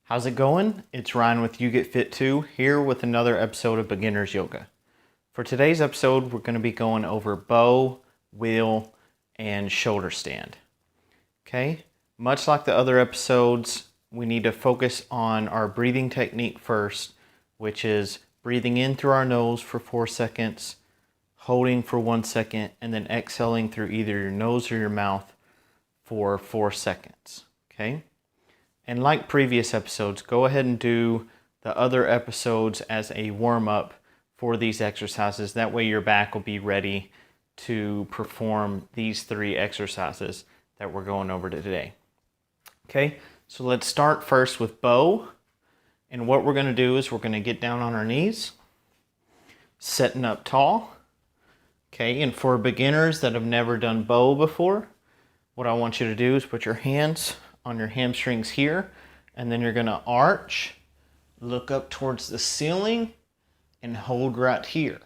How's it going? It's Ryan with You Get Fit Too, here with another episode of Beginner's Yoga. For today's episode, we're going to be going over bow, wheel, and shoulder stand. Okay? Much like the other episodes, we need to focus on our breathing technique first, which is breathing in through our nose for 4 seconds, holding for 1 second, and then exhaling through either your nose or your mouth for 4 seconds. Okay? And like previous episodes, go ahead and do the other episodes as a warm-up for these exercises. That way your back will be ready to perform these 3 exercises that we're going over today. Okay, so let's start first with bow. And what we're going to do is we're going to get down on our knees, setting up tall. Okay, and for beginners that have never done bow before, what I want you to do is put your hands on your hamstrings here, and then you're going to arch, look up towards the ceiling, and hold right here.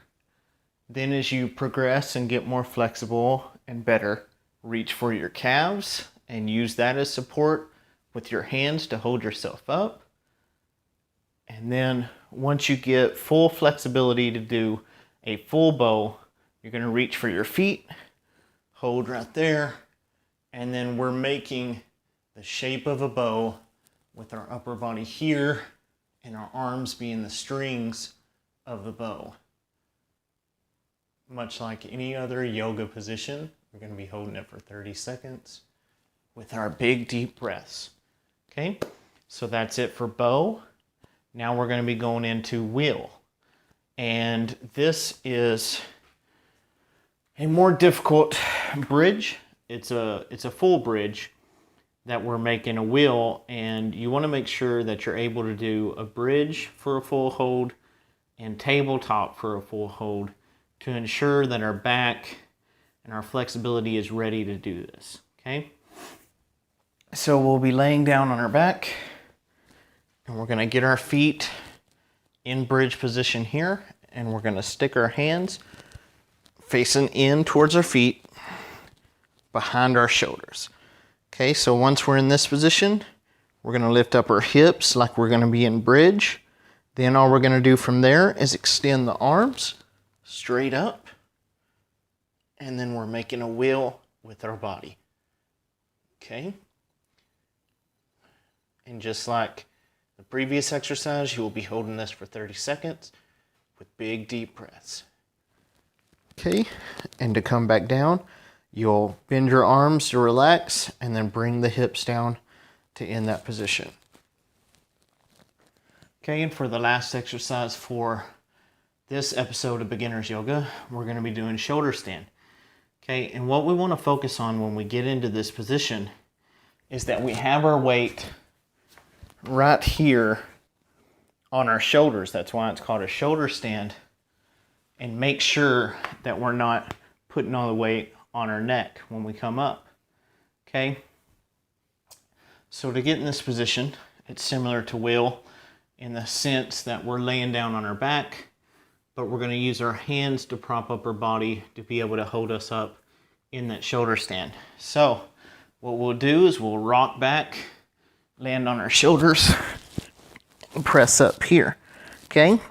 Then as you progress and get more flexible and better, reach for your calves and use that as support with your hands to hold yourself up. And then once you get full flexibility to do a full bow, you're going to reach for your feet, hold right there, and then we're making the shape of a bow with our upper body here and our arms being the strings of the bow. Much like any other yoga position, we're going to be holding it for 30 seconds with our big deep breaths. Okay, so that's it for bow. Now we're going to be going into wheel. And this is a more difficult bridge. It's a full bridge that we're making a wheel, and you want to make sure that you're able to do a bridge for a full hold and tabletop for a full hold to ensure that our back and our flexibility is ready to do this. Okay, so we'll be laying down on our back, and we're going to get our feet in bridge position here, and we're going to stick our hands facing in towards our feet behind our shoulders. Okay, so once we're in this position, we're going to lift up our hips like we're going to be in bridge. Then all we're going to do from there is extend the arms straight up. And then we're making a wheel with our body. Okay? And just like the previous exercise, you will be holding this for 30 seconds with big deep breaths. Okay, and to come back down, you'll bend your arms to relax and then bring the hips down to end that position. Okay, and for the last exercise for this episode of Beginner's Yoga, we're going to be doing shoulder stand. Okay, and what we want to focus on when we get into this position is that we have our weight right here on our shoulders. That's why it's called a shoulder stand. And make sure that we're not putting all the weight on our neck when we come up. Okay, so to get in this position, it's similar to wheel in the sense that we're laying down on our back, but we're going to use our hands to prop up our body to be able to hold us up in that shoulder stand. So what we'll do is we'll rock back, land on our shoulders, and press up here. Okay,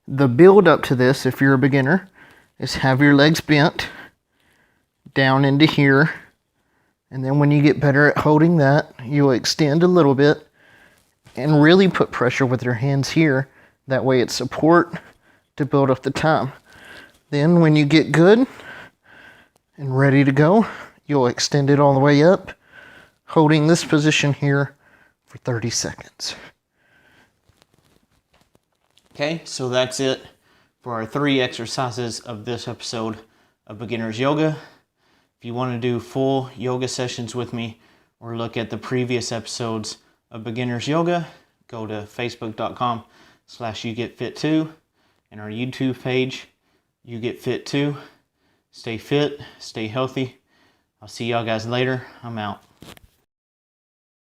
the build up to this, if you're a beginner, is have your legs bent down into here, and then when you get better at holding that, you'll extend a little bit and really put pressure with your hands here. That way it's support to build up the time. Then when you get good and ready to go, you'll extend it all the way up, holding this position here for 30 seconds. Okay, so that's it for our 3 exercises of this episode of Beginner's Yoga. If you want to do full yoga sessions with me or look at the previous episodes of Beginner's Yoga, go to facebook.com/YouGetFit2 and our YouTube page, You Get Fit Too. Stay fit, stay healthy. I'll see y'all guys later. I'm out.